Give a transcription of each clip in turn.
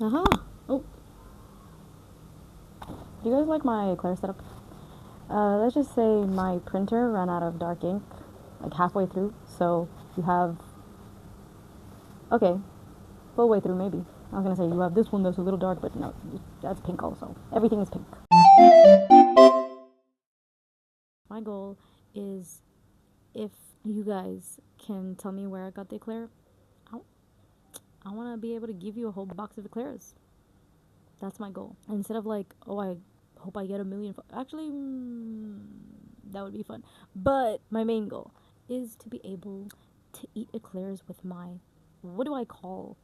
Uh-huh. Oh, do you guys like my Eclair setup? Let's just say my printer ran out of dark ink, like halfway through. So you have, okay, full way through maybe. I was gonna say you have this one that's a little dark, but no, that's pink also. Everything is pink. My goal is, if you guys can tell me where I got the Eclair, I want to be able to give you a whole box of Eclairs. That's my goal. Instead of like, oh, I hope I get a million. Actually, that would be fun. But my main goal is to be able to eat Eclairs with my, what do I call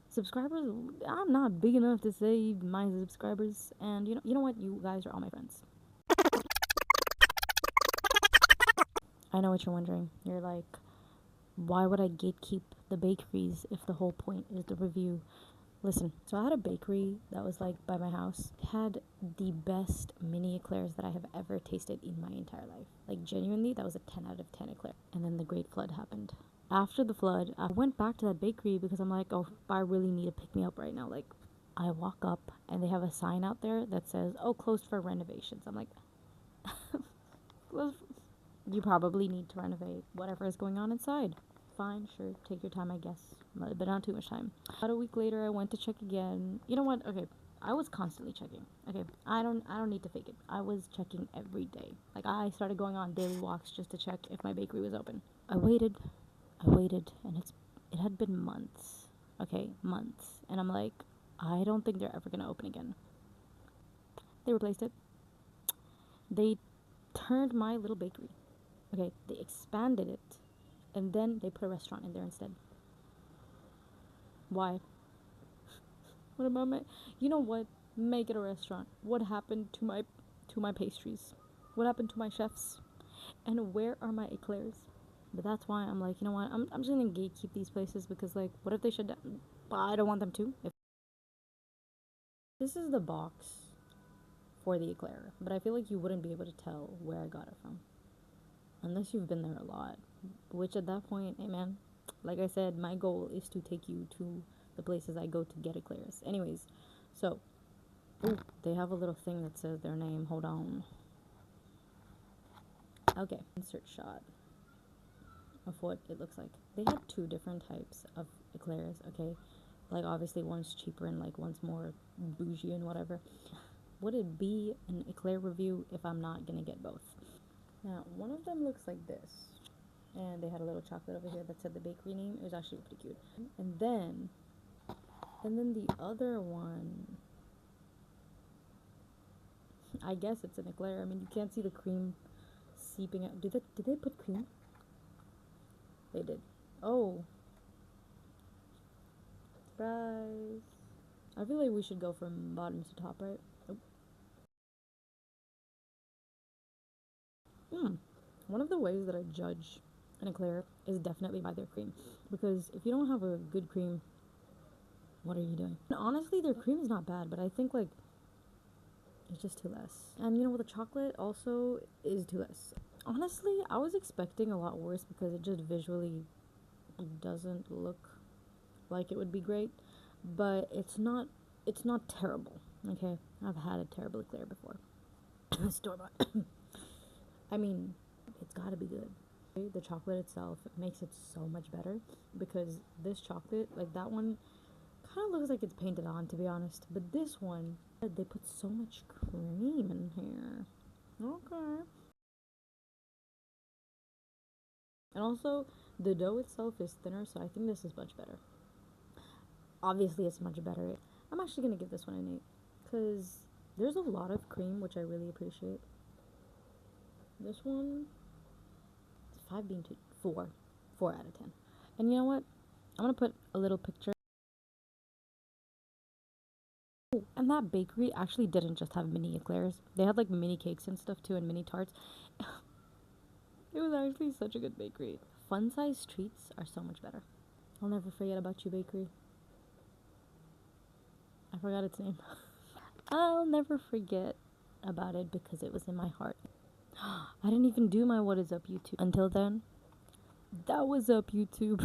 subscribers? I'm not big enough to say my subscribers. And you know what? You guys are all my friends. I know what you're wondering. You're like, why would I gatekeep the bakeries if the whole point is the review? Listen, so I had a bakery that was like by my house. It had the best mini eclairs that I have ever tasted in my entire life. Like genuinely, that was a 10 out of 10 eclair. And then the great flood happened. After the flood, I went back to that bakery because I'm like, oh, I really need to pick me up right now. Like, I walk up and they have a sign out there that says, oh, closed for renovations. I'm like, you probably need to renovate whatever is going on inside. Fine, sure, take your time, I guess, but not too much time. About a week later, I went to check again. You know what? Okay, I was constantly checking. Okay, I don't need to fake it. I was checking every day. Like, I started going on daily walks just to check if my bakery was open. I waited, and it had been months. Okay, months, and I'm like, I don't think they're ever gonna open again. They replaced it. They turned my little bakery. Okay, they expanded it, and then they put a restaurant in there instead. Why? What about my? You know what? Make it a restaurant. What happened to my pastries? What happened to my chefs? And where are my eclairs? But that's why I'm like, you know what? I'm just gonna gatekeep these places because like, what if they shut down? But I don't want them to. If this is the box for the eclair, but I feel like you wouldn't be able to tell where I got it from unless you've been there a lot. Which at that point, hey man, like I said, my goal is to take you to the places I go to get eclairs. Anyways, so ooh, they have a little thing that says their name. Hold on. Okay, insert shot of what it looks like. They have two different types of eclairs. Okay, like obviously one's cheaper and like one's more bougie and whatever. Would it be an eclair review if I'm not gonna get both? Now, one of them looks like this, and they had a little chocolate over here that said the bakery name. It was actually pretty cute. And then the other one, I guess it's an eclair. I mean, you can't see the cream seeping out. Did they put cream? They did. Oh, surprise! I feel like we should go from bottom to top, right? Oh. One of the ways that I judge an eclair is definitely by their cream, because if you don't have a good cream, what are you doing? And honestly, their cream is not bad, but I think like it's just too less. And you know what, the chocolate also is too less. Honestly, I was expecting a lot worse because it just visually doesn't look like it would be great, but it's not terrible. Okay, I've had a terrible eclair before. Store bought. I mean, it's gotta be good. The chocolate itself makes it so much better because this chocolate, like that one, kind of looks like it's painted on, to be honest. But this one, they put so much cream in here. Okay. And also, the dough itself is thinner, so I think this is much better. Obviously, it's much better. I'm actually gonna give this one an 8 because there's a lot of cream, which I really appreciate. This one, it's 5 being 2, 4 out of 10. And you know what? I'm gonna put a little picture. Oh, and that bakery actually didn't just have mini eclairs. They had like mini cakes and stuff too, and mini tarts. It was actually such a good bakery. Fun size treats are so much better. I'll never forget about you, bakery. I forgot its name. I'll never forget about it because it was in my heart. I didn't even do my what is up YouTube until then. That was up YouTube.